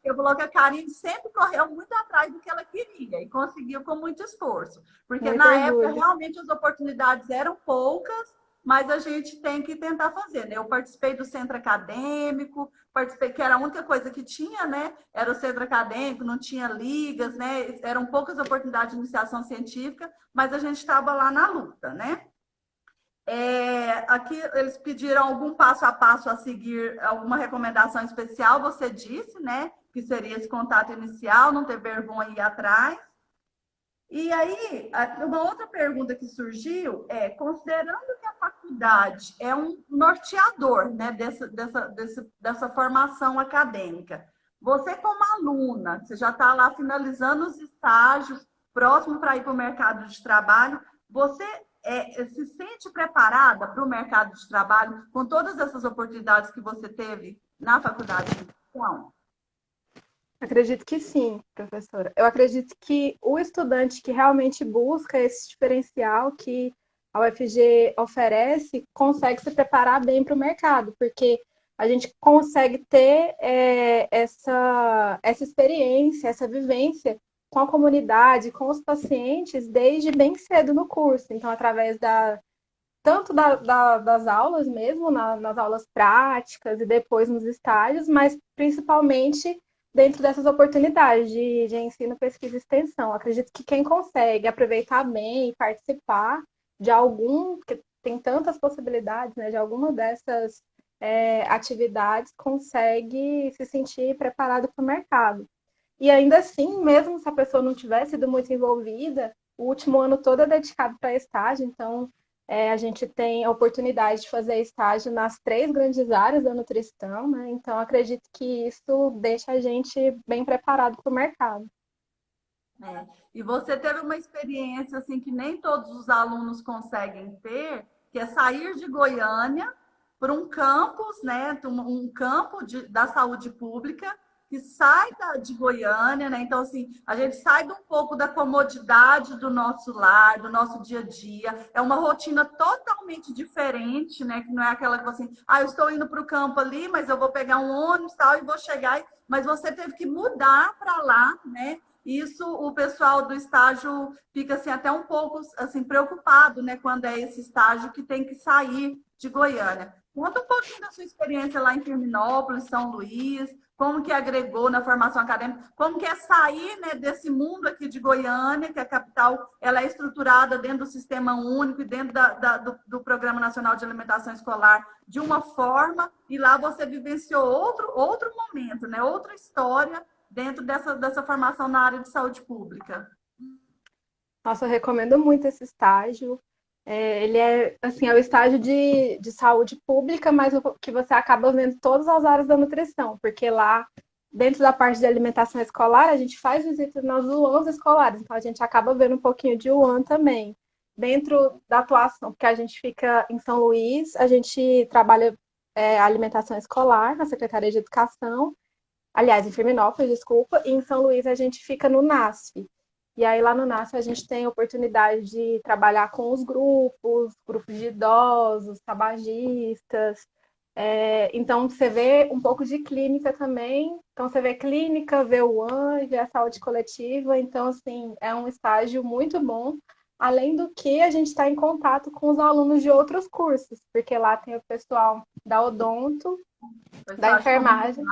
Eu falou que a Karine sempre correu muito atrás do que ela queria e conseguiu com muito esforço. Porque Muito na época, orgulho. realmente, as oportunidades eram poucas mas a gente tem que tentar fazer, né? Eu participei do centro acadêmico, participei, que era a única coisa que tinha, né? Era o centro acadêmico, não tinha ligas, né? Eram poucas oportunidades de iniciação científica, mas a gente estava lá na luta, né? Aqui eles pediram algum passo a passo a seguir, alguma recomendação especial, você disse, né? Que seria esse contato inicial, não ter vergonha e ir atrás. E aí, uma outra pergunta que surgiu é, considerando que a faculdade é um norteador, né, dessa formação acadêmica, você como aluna, você já está lá finalizando os estágios, próximo para ir para o mercado de trabalho, você se sente preparada para o mercado de trabalho com todas essas oportunidades que você teve na faculdade? Não. Acredito que sim, professora. Eu acredito que o estudante que realmente busca esse diferencial que a UFG oferece consegue se preparar bem para o mercado, porque a gente consegue ter essa experiência, essa vivência com a comunidade, com os pacientes, desde bem cedo no curso. Então, através tanto das aulas mesmo, nas aulas práticas e depois nos estágios, mas principalmente dentro dessas oportunidades de ensino, pesquisa e extensão. Acredito que quem consegue aproveitar bem e participar de algum, porque tem tantas possibilidades, né, de alguma dessas atividades, consegue se sentir preparado para o mercado. E ainda assim, mesmo se a pessoa não tivesse sido muito envolvida, o último ano todo é dedicado para estágio, então a gente tem a oportunidade de fazer estágio nas 3 grandes áreas da nutrição, né? Então, acredito que isso deixa a gente bem preparado para o mercado. E você teve uma experiência assim que nem todos os alunos conseguem ter, que é sair de Goiânia para um campus, né? Um campo da saúde pública que sai de Goiânia, né? Então, assim, a gente sai de um pouco da comodidade do nosso lar, do nosso dia a dia. É uma rotina totalmente diferente, né? Que não é aquela que assim, eu estou indo para o campo ali, mas eu vou pegar um ônibus tal, e vou chegar. Mas você teve que mudar para lá, né? Isso o pessoal do estágio fica assim, até um pouco assim, preocupado, né, quando é esse estágio que tem que sair de Goiânia. Conta um pouquinho da sua experiência lá em Firminópolis, São Luís, como que agregou na formação acadêmica, como que é sair, né, desse mundo aqui de Goiânia, que a capital ela é estruturada dentro do Sistema Único e dentro do Programa Nacional de Alimentação Escolar de uma forma, e lá você vivenciou outro momento, né, outra história dentro dessa formação na área de saúde pública. Nossa, eu recomendo muito esse estágio. Ele assim, é o estágio de saúde pública, mas que você acaba vendo todas as áreas da nutrição, porque lá, dentro da parte de alimentação escolar, a gente faz visitas nas UANs escolares, então a gente acaba vendo um pouquinho de UAN também. Dentro da atuação, porque a gente fica em São Luís, a gente trabalha alimentação escolar na Secretaria de Educação, aliás, em Firminópolis, desculpa, e em São Luís a gente fica no NASF. E aí lá no NASF a gente tem a oportunidade de trabalhar com os grupos de idosos, tabagistas. Então você vê um pouco de clínica também. Então você vê clínica, vê o AN, vê a saúde coletiva. Então, assim, é um estágio muito bom. Além do que a gente está em contato com os alunos de outros cursos, porque lá tem o pessoal da odonto, da enfermagem.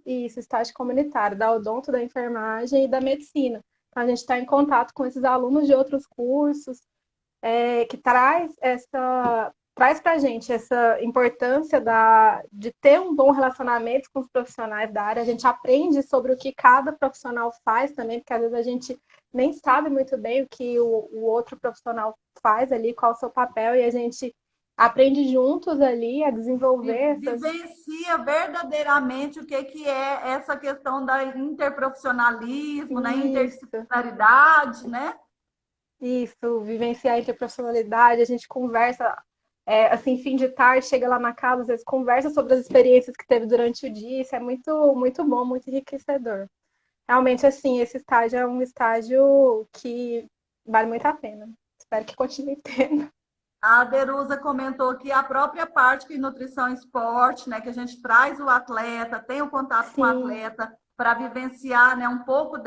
Isso, estágio comunitário, da odonto, da enfermagem e da medicina. Então, a gente está em contato com esses alunos de outros cursos, que traz para a gente essa importância de ter um bom relacionamento com os profissionais da área. A gente aprende sobre o que cada profissional faz também, porque às vezes a gente nem sabe muito bem o que o outro profissional faz ali, qual é o seu papel, e a gente aprende juntos ali a desenvolver vivencia verdadeiramente o que é essa questão da interprofissionalismo, da interdisciplinaridade, né? Isso, vivenciar a interprofissionalidade, a gente conversa, assim, fim de tarde, chega lá na casa, às vezes conversa sobre as experiências que teve durante o dia, isso é muito, muito bom, muito enriquecedor. Realmente, assim, esse estágio é um estágio que vale muito a pena. Espero que continue tendo. A Derusa comentou que a própria parte de nutrição e esporte, né, que a gente traz o atleta, tem o contato com o atleta para vivenciar, né, um pouco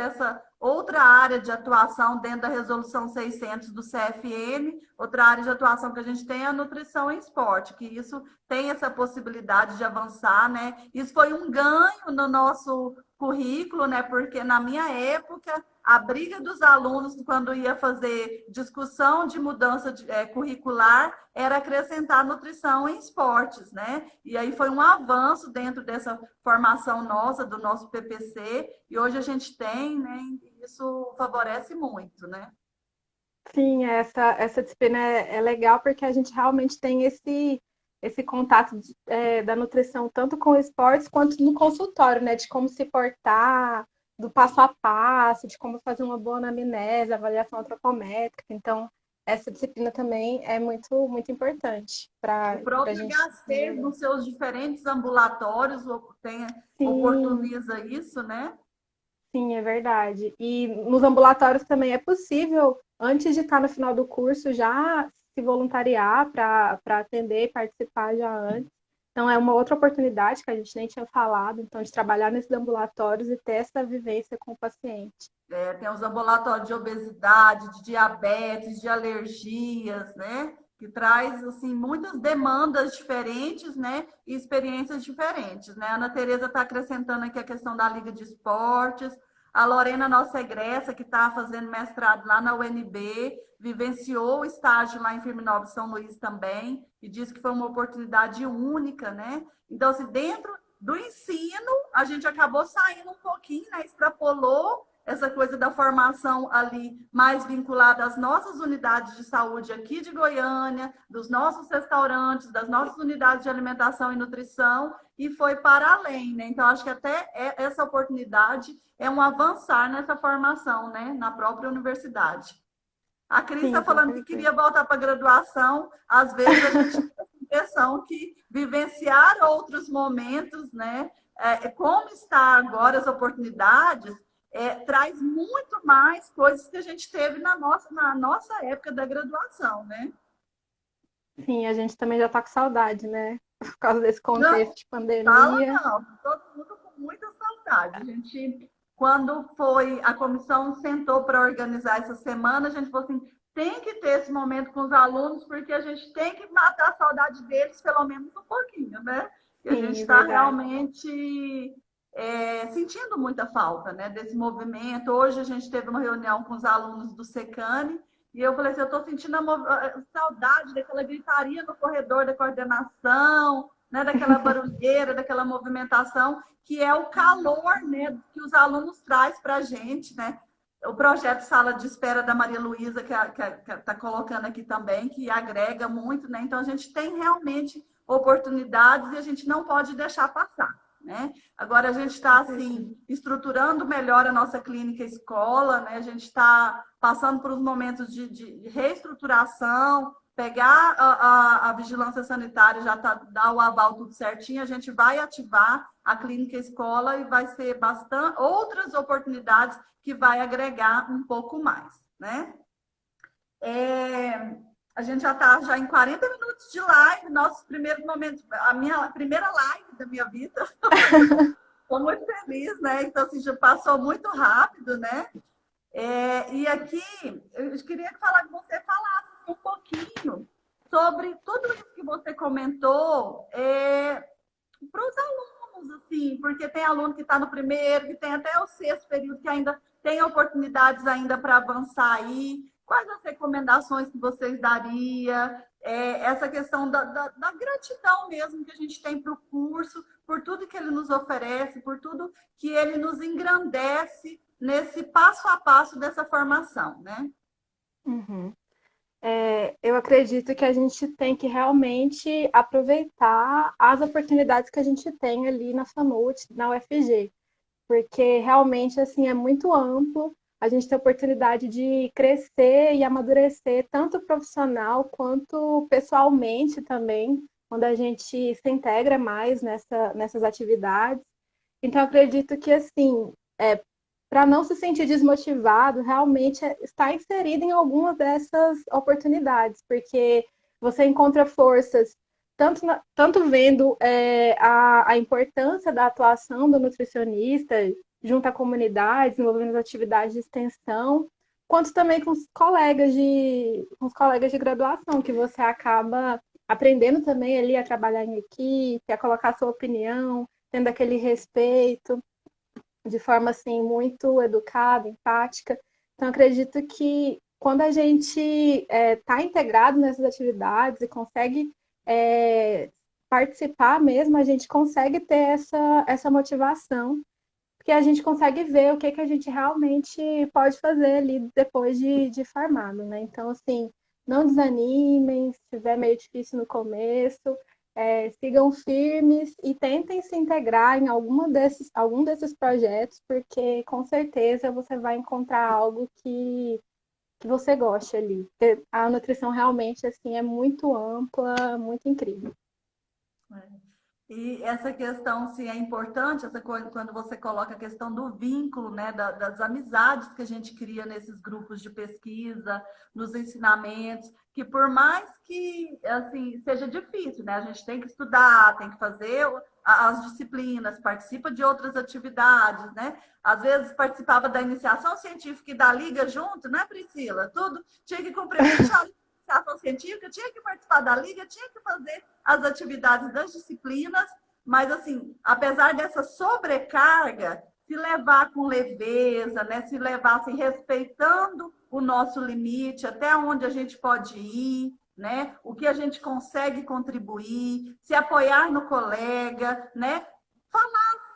outra área de atuação dentro da Resolução 600 do CFN, outra área de atuação que a gente tem é a nutrição em esporte, que isso tem essa possibilidade de avançar, né? Isso foi um ganho no nosso currículo, né? Porque na minha época, a briga dos alunos quando ia fazer discussão de mudança curricular era acrescentar nutrição em esportes, né? E aí foi um avanço dentro dessa formação nossa, do nosso PPC, e hoje a gente tem, né? E isso favorece muito, né? Sim, essa disciplina é legal porque a gente realmente tem esse contato da nutrição tanto com esportes quanto no consultório, né? De como se portar, do passo a passo, de como fazer uma boa anamnese, avaliação antropométrica. Então, essa disciplina também é muito, muito importante O para a próprio gente HC, desenvolver. nos seus diferentes ambulatórios, Sim, oportuniza isso, né? sim, é verdade. E nos ambulatórios também é possível, antes de estar no final do curso, já se voluntariar para atender e participar já antes. Então, é uma outra oportunidade que a gente nem tinha falado, então, de trabalhar nesses ambulatórios e ter essa vivência com o paciente. Tem os ambulatórios de obesidade, de diabetes, de alergias, né? Que traz, assim, muitas demandas diferentes, né? E experiências diferentes, né? A Ana Tereza está acrescentando aqui a questão da Liga de Esportes. A Lorena, nossa egressa, que está fazendo mestrado lá na UNB, vivenciou o estágio lá em Firminópolis, São Luís também, e disse que foi uma oportunidade única, né? Então, assim, dentro do ensino, a gente acabou saindo um pouquinho, né? Extrapolou essa coisa da formação ali mais vinculada às nossas unidades de saúde aqui de Goiânia, dos nossos restaurantes, das nossas unidades de alimentação e nutrição, e foi para além, né? Então, acho que até essa oportunidade é um avançar nessa formação, né? Na própria universidade. A Cris está Sim, com falando que certeza. queria voltar para a graduação, às vezes a gente tem a impressão que vivenciar outros momentos, né? Como está agora as oportunidades, traz muito mais coisas que a gente teve na nossa época da graduação, né? Sim, a gente também já está com saudade, né? Por causa desse Não, contexto de fala pandemia. não, todo mundo com muita saudade. A gente, quando foi, a comissão sentou para organizar essa semana, a gente falou assim, tem que ter esse momento com os alunos, porque a gente tem que matar a saudade deles, pelo menos um pouquinho, né? E a gente Sim, está verdade. realmente sentindo muita falta, né, desse movimento. Hoje a gente teve uma reunião com os alunos do Secane, e eu falei assim, eu estou sentindo a saudade daquela gritaria no corredor da coordenação, né, daquela barulheira, daquela movimentação, que é o calor, né, que os alunos traz para a gente, né? O projeto Sala de Espera da Maria Luísa, que está colocando aqui também, que agrega muito, né? Então, a gente tem realmente oportunidades e a gente não pode deixar passar, né? Agora, a gente está, assim, estruturando melhor a nossa clínica escola, né? A gente está passando por uns momentos de reestruturação, pegar a vigilância sanitária, já tá, dá o aval tudo certinho, a gente vai ativar a clínica escola e vai ser bastante outras oportunidades que vai agregar um pouco mais, né? A gente já está já em 40 minutos de live, nossos primeiros momentos, a minha primeira live da minha vida. Estou muito feliz, né? Então, assim, já passou muito rápido, né? E aqui, eu queria falar que você falasse um pouquinho sobre tudo isso que você comentou para os alunos, assim, porque tem aluno que está no primeiro, que tem até o sexto período, que ainda tem oportunidades ainda para avançar aí. Quais as recomendações que vocês daria? Essa questão da gratidão mesmo que a gente tem para o curso, por tudo que ele nos oferece, por tudo que ele nos engrandece nesse passo a passo dessa formação, né? Uhum. Eu acredito que a gente tem que realmente aproveitar as oportunidades que a gente tem ali na FAMUT, na UFG, porque realmente assim é muito amplo. A gente tem a oportunidade de crescer e amadurecer tanto profissional quanto pessoalmente também, quando a gente se integra mais nessas atividades. Então, acredito que assim, para não se sentir desmotivado, realmente estar inserido em alguma dessas oportunidades, porque você encontra forças tanto vendo a importância da atuação do nutricionista, junto à comunidade, desenvolvendo atividades de extensão, quanto também com os colegas de graduação, que você acaba aprendendo também ali a trabalhar em equipe, a colocar sua opinião, tendo aquele respeito de forma assim muito educada, empática. Então, acredito que quando a gente está integrado nessas atividades e consegue participar mesmo, a gente consegue ter essa motivação, porque a gente consegue ver o que, que a gente realmente pode fazer ali depois de formado, né? Então, assim, não desanimem, se estiver meio difícil no começo, sigam firmes e tentem se integrar em algum desses projetos, porque com certeza você vai encontrar algo que você goste ali. Porque a nutrição realmente assim é muito ampla, muito incrível. E essa questão, se é importante, essa coisa, quando você coloca a questão do vínculo, né, das amizades que a gente cria nesses grupos de pesquisa, nos ensinamentos, que por mais que, assim, seja difícil, né, a gente tem que estudar, tem que fazer as disciplinas, participa de outras atividades, né, às vezes participava da iniciação científica e da liga junto, né, Priscila? Tudo tinha que cumprir 20 horas de iniciação científica, tinha que participar da liga, tinha que fazer as atividades das disciplinas, mas assim, apesar dessa sobrecarga, se levar com leveza, né? Se levar assim, respeitando o nosso limite, até onde a gente pode ir, né? O que a gente consegue contribuir, se apoiar no colega, né? Falar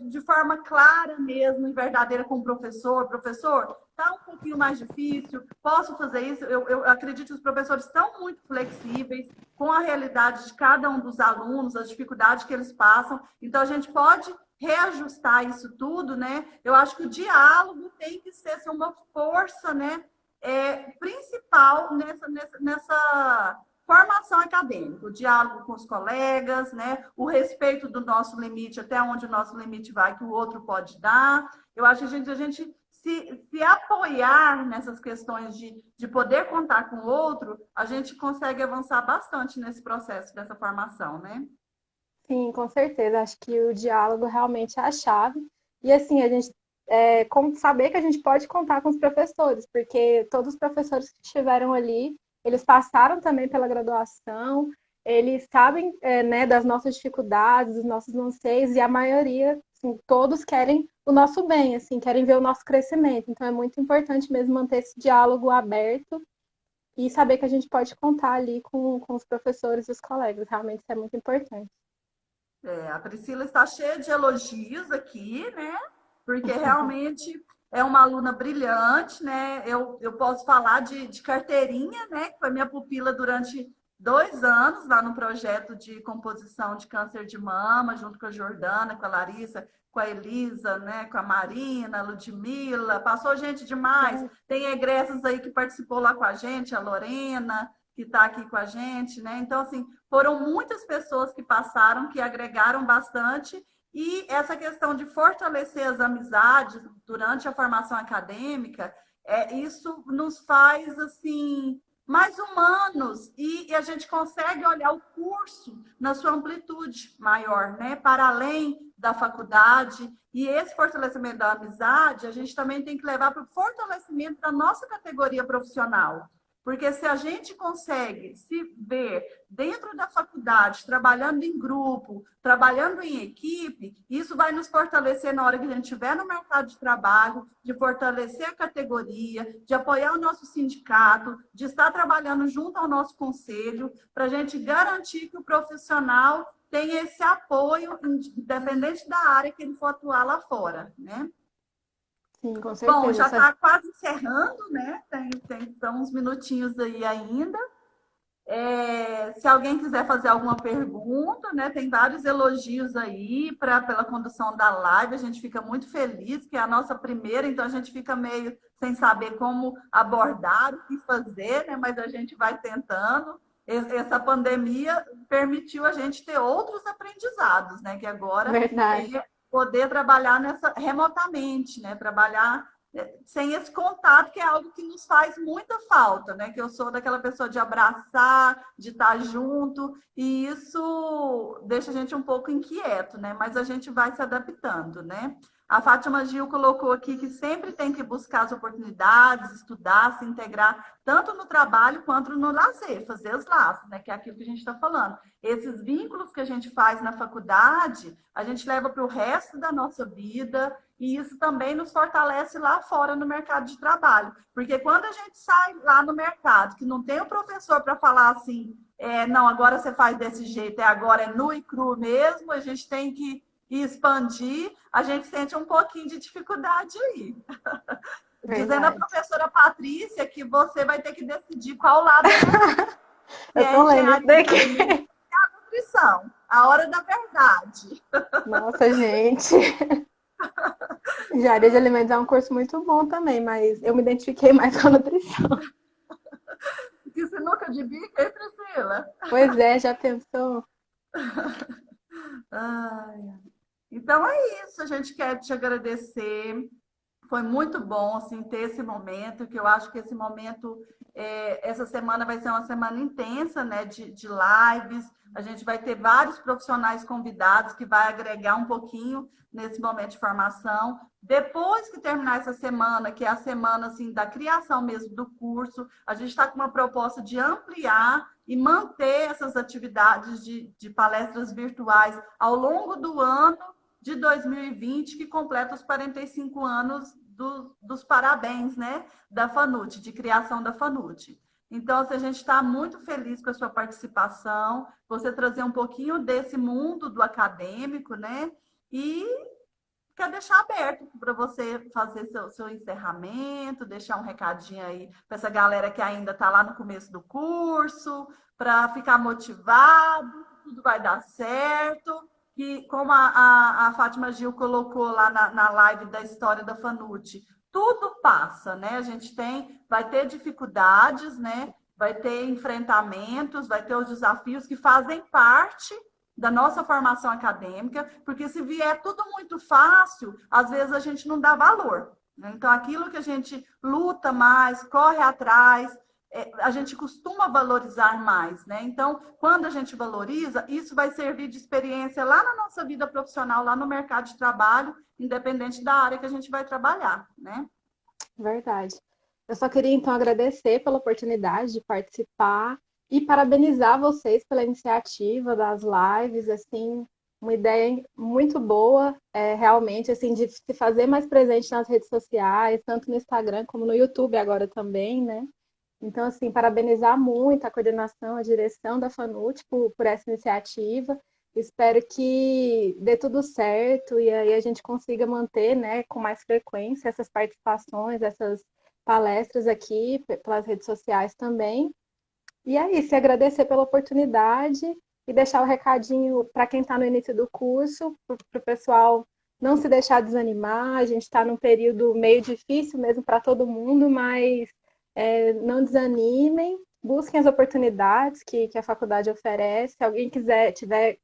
de forma clara mesmo e verdadeira com o professor. Professor, está um pouquinho mais difícil, posso fazer isso? Eu acredito que os professores estão muito flexíveis com a realidade de cada um dos alunos, as dificuldades que eles passam. Então, a gente pode reajustar isso tudo, né? Eu acho que o diálogo tem que ser assim, uma força, né? Principal nessa formação acadêmica, o diálogo com os colegas, né? O respeito do nosso limite, até onde o nosso limite vai, que o outro pode dar. Eu acho que a gente se apoiar nessas questões de poder contar com o outro, a gente consegue avançar bastante nesse processo dessa formação, né? Sim, com certeza. Acho que o diálogo realmente é a chave. E assim, a gente saber que a gente pode contar com os professores, porque todos os professores que estiveram ali, eles passaram também pela graduação, eles sabem, né, das nossas dificuldades, dos nossos anseios, e a maioria, assim, todos querem o nosso bem, assim, querem ver o nosso crescimento. Então é muito importante mesmo manter esse diálogo aberto e saber que a gente pode contar ali com os professores e os colegas. Realmente isso é muito importante. A Priscila está cheia de elogios aqui, né? Porque realmente é uma aluna brilhante, né? Eu posso falar de carteirinha, né? Que foi minha pupila durante 2 anos lá no projeto de composição de câncer de mama, junto com a Jordana, com a Larissa, com a Elisa, né? Com a Marina, a Ludmilla. Passou gente demais. Tem egressos aí que participou lá com a gente, a Lorena, que está aqui com a gente, né? Então, assim, foram muitas pessoas que passaram, que agregaram bastante, e essa questão de fortalecer as amizades durante a formação acadêmica, isso nos faz assim mais humanos e a gente consegue olhar o curso na sua amplitude maior, né? Para além da faculdade. E esse fortalecimento da amizade, a gente também tem que levar para o fortalecimento da nossa categoria profissional. Porque se a gente consegue se ver dentro da faculdade, trabalhando em grupo, trabalhando em equipe, isso vai nos fortalecer na hora que a gente estiver no mercado de trabalho, de fortalecer a categoria, de apoiar o nosso sindicato, de estar trabalhando junto ao nosso conselho, para a gente garantir que o profissional tenha esse apoio, independente da área que ele for atuar lá fora, né? Sim, com Bom, certeza. já está quase encerrando, né? Tem uns minutinhos aí ainda. Se alguém quiser fazer alguma pergunta, né? Tem vários elogios aí pela condução da live. A gente fica muito feliz, que é a nossa primeira, então a gente fica meio sem saber como abordar, o que fazer, né? Mas a gente vai tentando. Essa pandemia permitiu a gente ter outros aprendizados, né? Que agora Verdade. poder trabalhar remotamente, né? Trabalhar sem esse contato, que é algo que nos faz muita falta, né? Que eu sou daquela pessoa de abraçar, de estar junto, e isso deixa a gente um pouco inquieto, né? Mas a gente vai se adaptando, né? A Fátima Gil colocou aqui que sempre tem que buscar as oportunidades, estudar, se integrar, tanto no trabalho quanto no lazer, fazer os laços, né? Que é aquilo que a gente está falando. Esses vínculos que a gente faz na faculdade, a gente leva para o resto da nossa vida, e isso também nos fortalece lá fora no mercado de trabalho. Porque quando a gente sai lá no mercado, que não tem o professor para falar assim, não, agora você faz desse jeito, agora é nu e cru mesmo, a gente tem que expandir, a gente sente um pouquinho de dificuldade aí. Dizendo a Verdade. professora Patrícia que você vai ter que decidir qual lado é, se Eu é tô lendo isso engenharia de daqui. alimentos ou a nutrição. A hora da verdade. Nossa, gente. Engenharia de alimentos é um curso muito bom também, mas eu me identifiquei mais com a nutrição. Que sinuca de bico, hein, Priscila? Pois é, já pensou? Ai. Então é isso, a gente quer te agradecer. Foi muito bom assim, ter esse momento, que eu acho que esse momento, essa semana vai ser uma semana intensa, né, de lives. A gente vai ter vários profissionais convidados que vai agregar um pouquinho nesse momento de formação. Depois que terminar essa semana, que é a semana assim, da criação mesmo do curso, a gente está com uma proposta de ampliar e manter essas atividades de palestras virtuais ao longo do ano de 2020, que completa os 45 anos dos parabéns, né, da FANUT, de criação da FANUT. Então, assim, a gente está muito feliz com a sua participação, você trazer um pouquinho desse mundo do acadêmico, né, e quer deixar aberto para você fazer seu encerramento, deixar um recadinho aí para essa galera que ainda está lá no começo do curso, para ficar motivado, tudo vai dar certo. Que, como a Fátima Gil colocou lá na live da história da Fanute, tudo passa, né? A gente vai ter dificuldades, né? Vai ter enfrentamentos, vai ter os desafios que fazem parte da nossa formação acadêmica, porque se vier tudo muito fácil, às vezes a gente não dá valor, né? Então, aquilo que a gente luta mais, corre atrás, a gente costuma valorizar mais, né? Então, quando a gente valoriza, isso vai servir de experiência lá na nossa vida profissional, lá no mercado de trabalho, independente da área que a gente vai trabalhar, né? Verdade. Eu só queria então agradecer pela oportunidade de participar e parabenizar vocês pela iniciativa das lives, assim, uma ideia muito boa, realmente, assim, de se fazer mais presente nas redes sociais, tanto no Instagram como no YouTube agora também, né? Então, assim, parabenizar muito a coordenação, a direção da FANUT por essa iniciativa. Espero que dê tudo certo e aí a gente consiga manter, né, com mais frequência essas participações, essas palestras aqui pelas redes sociais também. E é isso, agradecer pela oportunidade e deixar o recadinho para quem está no início do curso, para o pessoal não se deixar desanimar. A gente está num período meio difícil mesmo para todo mundo, mas não desanimem, busquem as oportunidades que a faculdade oferece. Se alguém tiver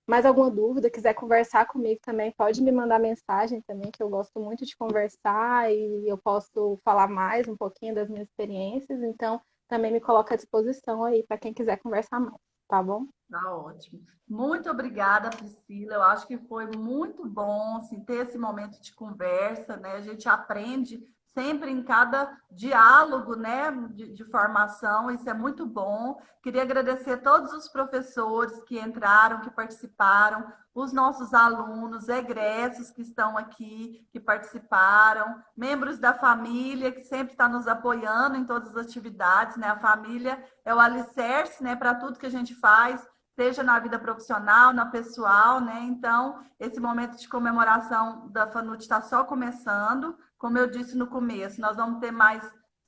mais alguma dúvida, quiser conversar comigo também, pode me mandar mensagem também, que eu gosto muito de conversar e eu posso falar mais um pouquinho das minhas experiências. Então, também me coloco à disposição aí para quem quiser conversar mais, tá bom? Tá ótimo. Muito obrigada, Priscila. Eu acho que foi muito bom assim, ter esse momento de conversa, né? A gente aprende sempre em cada diálogo, né, de formação, isso é muito bom. Queria agradecer a todos os professores que entraram, que participaram, os nossos alunos, egressos que estão aqui, que participaram, membros da família que sempre está nos apoiando em todas as atividades, né? A família é o alicerce, né, para tudo que a gente faz, seja na vida profissional, na pessoal, né? Então, esse momento de comemoração da FANUT está só começando. Como eu disse no começo, nós vamos ter mais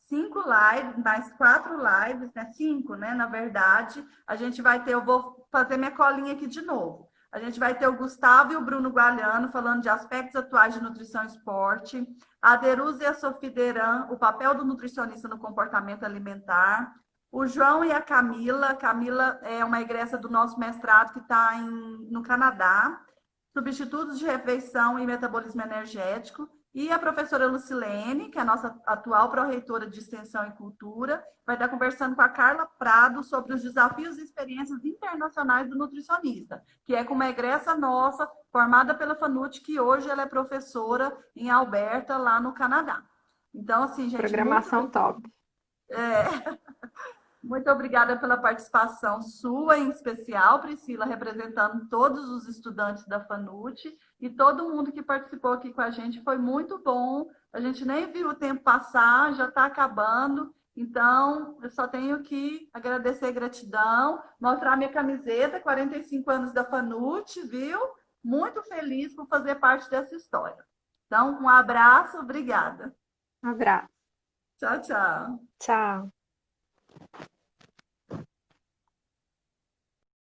5 lives, mais 4 lives, né? 5, né? Na verdade, a gente vai ter, eu vou fazer minha colinha aqui de novo. A gente vai ter o Gustavo e o Bruno Gualhano falando de aspectos atuais de nutrição e esporte, a Deruza e a Sofia Deran, o papel do nutricionista no comportamento alimentar, o João e a Camila. Camila é uma egressa do nosso mestrado que está no Canadá. Substitutos de refeição e metabolismo energético. E a professora Lucilene, que é a nossa atual pró-reitora de Extensão e Cultura, vai estar conversando com a Carla Prado sobre os desafios e experiências internacionais do nutricionista, que é com uma egressa nossa, formada pela FANUT, que hoje ela é professora em Alberta, lá no Canadá. Então, assim, gente, Programação top. muito obrigada pela participação sua, em especial, Priscila, representando todos os estudantes da FANUT e todo mundo que participou aqui com a gente. Foi muito bom. A gente nem viu o tempo passar, já está acabando. Então, eu só tenho que agradecer, gratidão, mostrar minha camiseta, 45 anos da FANUT, viu? Muito feliz por fazer parte dessa história. Então, um abraço, obrigada. Um abraço. Tchau, tchau. Tchau.